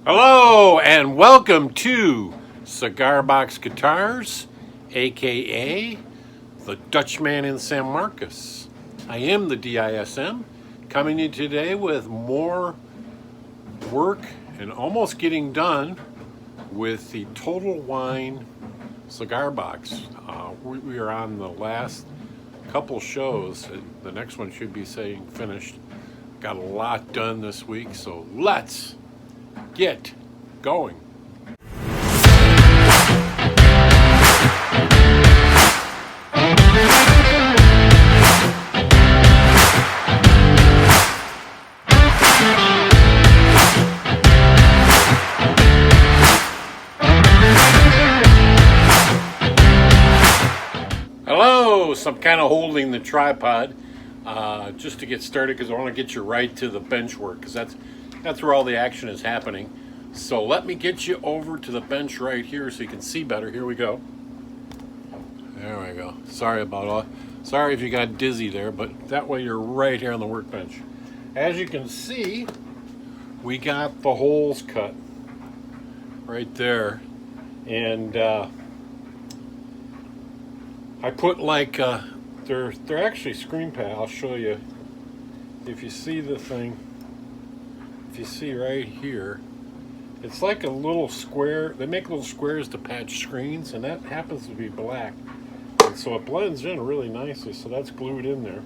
Hello and welcome to Cigar Box Guitars, aka the Dutchman in San Marcos. I am the DISM, coming to you today with more work and almost getting done with the Total Wine Cigar Box. We are on the last couple shows. The next one should be saying finished. Got a lot done this week, so let's get going. Hello, so I'm kind of holding the tripod just to get started because I want to get you right to the bench work because that's where all the action is happening. So let me get you over to the bench right here so you can see better. Here we go. There we go. Sorry if you got dizzy there, but that way you're right here on the workbench. As you can see, we got the holes cut right there, and I put like they're actually screen pad. I'll show you. If you see the thing, if you see right here, it's like a little square. They make little squares to patch screens, and that happens to be black, and so it blends in really nicely. So that's glued in there.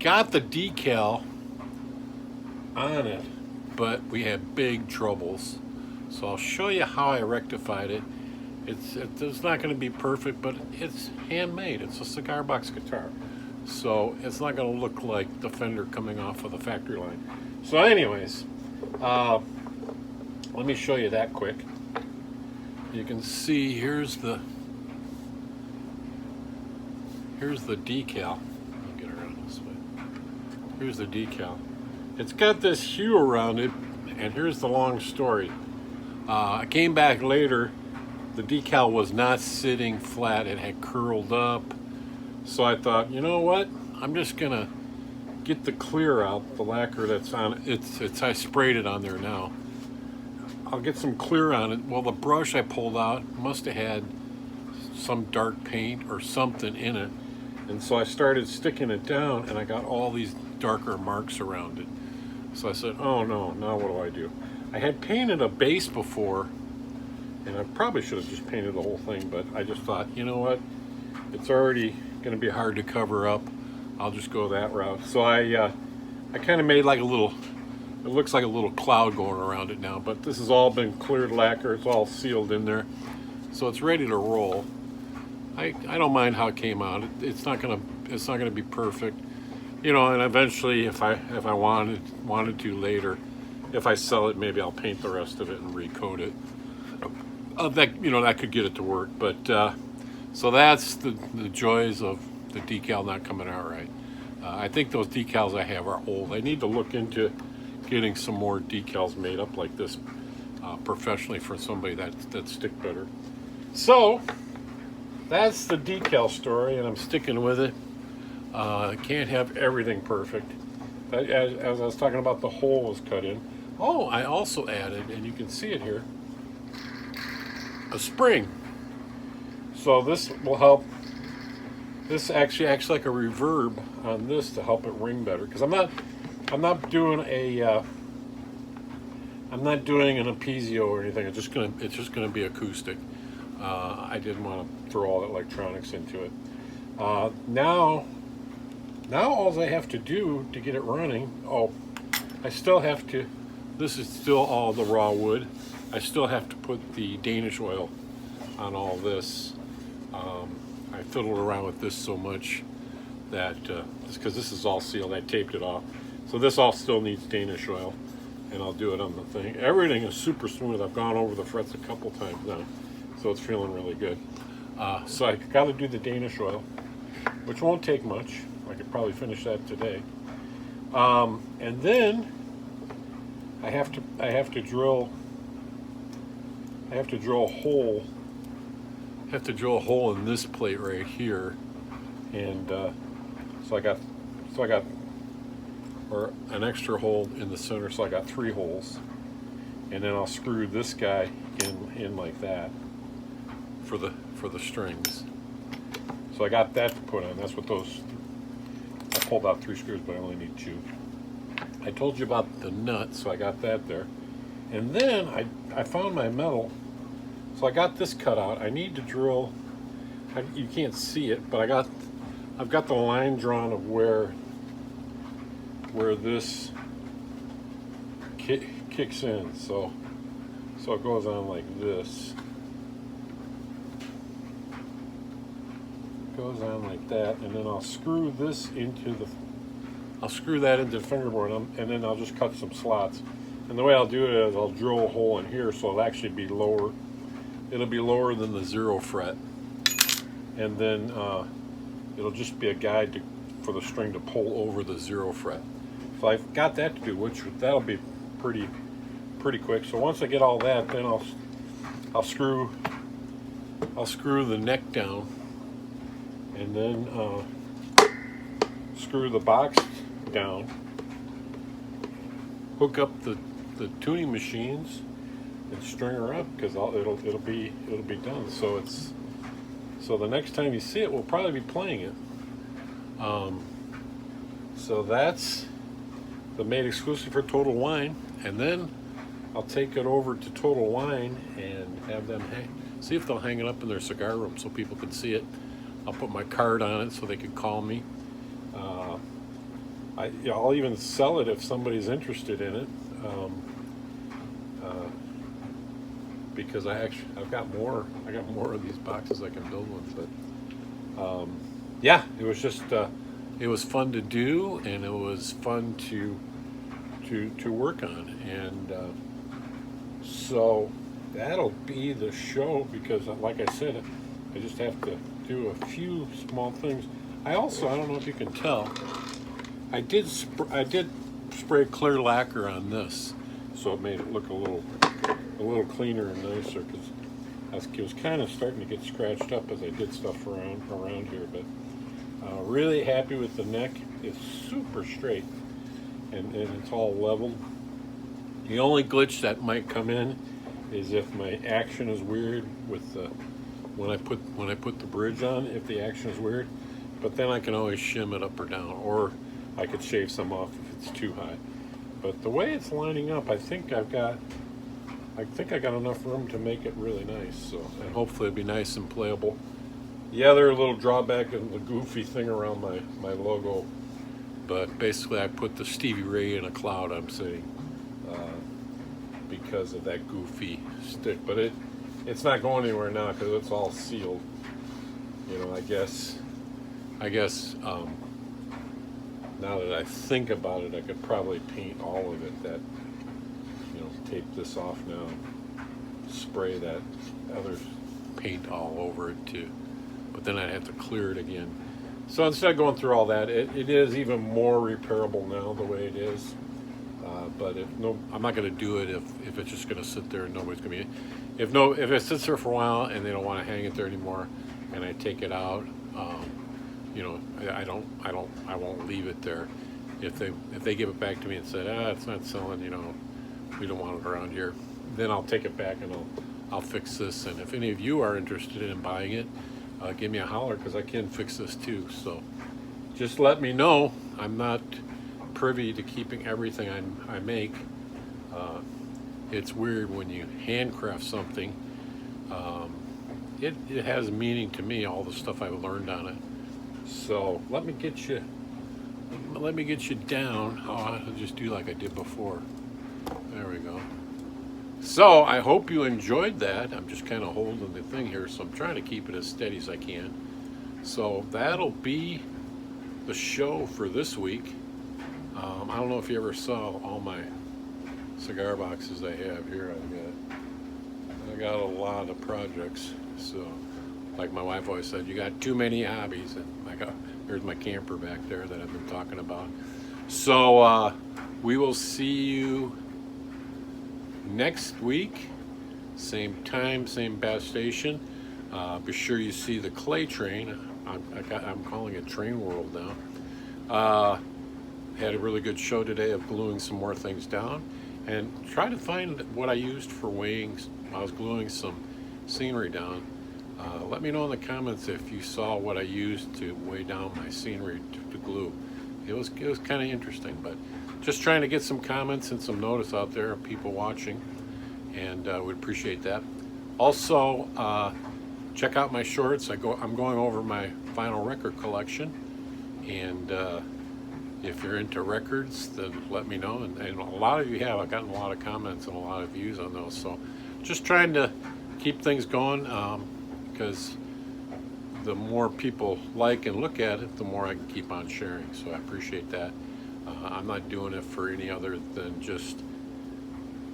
Got the decal on it, but we had big troubles. So I'll show you how I rectified it. It's not going to be perfect, but it's handmade. It's a cigar box guitar, so it's not going to look like the fender coming off of the factory line. So anyways, let me show you that quick. You can see here's the decal. I'll get around this way. Here's the decal. It's got this hue around it, and here's the long story. I came back later. The decal was not sitting flat. It had curled up. So I thought, you know what? I'm just gonna get the clear out, the lacquer that's on it. I sprayed it on there now. I'll get some clear on it. Well, the brush I pulled out must have had some dark paint or something in it. And so I started sticking it down, and I got all these darker marks around it. So I said, oh no, now what do I do? I had painted a base before, and I probably should have just painted the whole thing, but I just thought, you know what? It's already going to be hard to cover up. I'll just go that route. So I kind of made like a little, it looks like a little cloud going around it now, but this has all been cleared lacquer. It's all sealed in there. So it's ready to roll. I don't mind how it came out. It's not gonna be perfect. You know, and eventually if I wanted to later, if I sell it, maybe I'll paint the rest of it and recoat it. That could get it to work, but so that's the joys of the decal not coming out right. I think those decals I have are old. I need to look into getting some more decals made up like this professionally for somebody that stick better. So that's the decal story, and I'm sticking with it. Can't have everything perfect. As I was talking about, the hole was cut in. Oh, I also added, and you can see it here, a spring. So this will help. This actually acts like a reverb on this to help it ring better, because I'm not doing an appeasio or anything. It's just gonna be acoustic. I didn't want to throw all the electronics into it. Now all I have to do to get it running. I still have to. This is still all the raw wood. I still have to put the Danish oil on all this. I fiddled around with this so much that just because this is all sealed, I taped it off. So this all still needs Danish oil, and I'll do it on the thing. Everything is super smooth. I've gone over the frets a couple times now, so it's feeling really good. So I got to do the Danish oil, which won't take much. I could probably finish that today. And then I have to drill a hole. I have to drill a hole in this plate right here, and so I got or an extra hole in the center, so I got 3 holes. And then I'll screw this guy in like that for the strings. So I got that to put on. That's what those, I pulled out 3 screws, but I only need 2. I told you about the nut, so I got that there. And then I found my metal, so I got this cut out. I need to drill, you can't see it, but I've got the line drawn of where this kicks in. So it goes on like this. Goes on like that, and then I'll screw this into the, fingerboard, and then I'll just cut some slots. And the way I'll do it is I'll drill a hole in here, so it'll actually be lower. It'll be lower than the 0 fret, and then it'll just be a guide for the string to pull over the 0 fret. So I've got that to do, which that'll be pretty quick. So once I get all that, then I'll screw the neck down, and then screw the box down, hook up the tuning machines, and string her up, because it'll be done. So the next time you see it, we'll probably be playing it. So that's the made exclusive for Total Wine, and then I'll take it over to Total Wine and have them see if they'll hang it up in their cigar room so people can see it. I'll put my card on it so they can call me. I'll even sell it if somebody's interested in it, because I've got more. I got more of these boxes I can build with. But yeah, it was just it was fun to do, and it was fun to work on, and so that'll be the show, because like I said, I just have to do a few small things. I don't know if you can tell, I did spray clear lacquer on this, so it made it look a little cleaner and nicer, because it was kind of starting to get scratched up as I did stuff around here. But really happy with the neck. It's super straight, and it's all leveled. The only glitch that might come in is if my action is weird with the when I put the bridge on, if the action is weird. But then I can always shim it up or down, or I could shave some off if it's too high. But the way it's lining up, I think I got enough room to make it really nice. So, and hopefully it'll be nice and playable. The other little drawback is the goofy thing around my logo, but basically I put the Stevie Ray in a cloud I'm sitting, because of that goofy stick. But it's not going anywhere now because it's all sealed. You know, I guess now that I think about it, I could probably paint all of it. That, you know, tape this off now, spray that other paint all over it too. But then I'd have to clear it again. So instead of going through all that, it is even more repairable now the way it is. But I'm not going to do it if it's just going to sit there and nobody's going to be. If it sits there for a while and they don't want to hang it there anymore, and I take it out, you know, I won't leave it there. If they give it back to me and say, it's not selling, you know, we don't want it around here, then I'll take it back and I'll fix this. And if any of you are interested in buying it, give me a holler, because I can fix this too. So just let me know. I'm not privy to keeping everything I make. It's weird when you handcraft something. It has meaning to me, all the stuff I've learned on it. So let me get you down. I'll just do like I did before. There we go. So I hope you enjoyed that. I'm just kind of holding the thing here, so I'm trying to keep it as steady as I can. So that'll be the show for this week. I don't know if you ever saw all my cigar boxes I have here. I got a lot of projects. So, like my wife always said, you got too many hobbies. And here's my camper back there that I've been talking about. So we will see you next week, same time, same base station. Be sure you see the clay train. I'm calling it Train World now. had a really good show today of gluing some more things down, and try to find what I used for weighing. I was gluing some scenery down. Let me know in the comments if you saw what I used to weigh down my scenery to glue. It was kind of interesting, but just trying to get some comments and some notice out there of people watching, and would appreciate that. Also, check out my shorts. I'm going over my vinyl record collection, and if you're into records, then let me know. And a lot of you have. I've gotten a lot of comments and a lot of views on those. So just trying to keep things going, because the more people like and look at it, the more I can keep on sharing. So I appreciate that. I'm not doing it for any other than just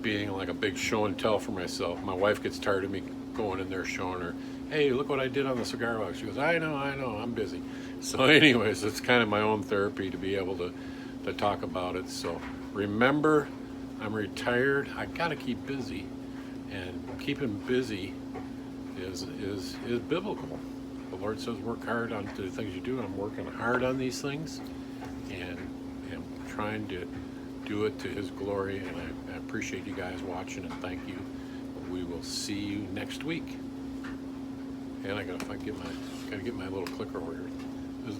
being like a big show and tell for myself. My wife gets tired of me going in there showing her, hey, look what I did on the cigar box. She goes, I know, I'm busy. So anyways, it's kind of my own therapy to be able to talk about it. So remember, I'm retired. I gotta keep busy, and keeping busy is biblical. The Lord says work hard on the things you do, and I'm working hard on these things, and am trying to do it to His glory. And I appreciate you guys watching, and thank you. We will see you next week. And I gotta get my little clicker over here.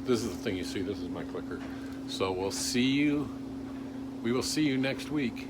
This is the thing you see. This is my clicker. So we will see you next week.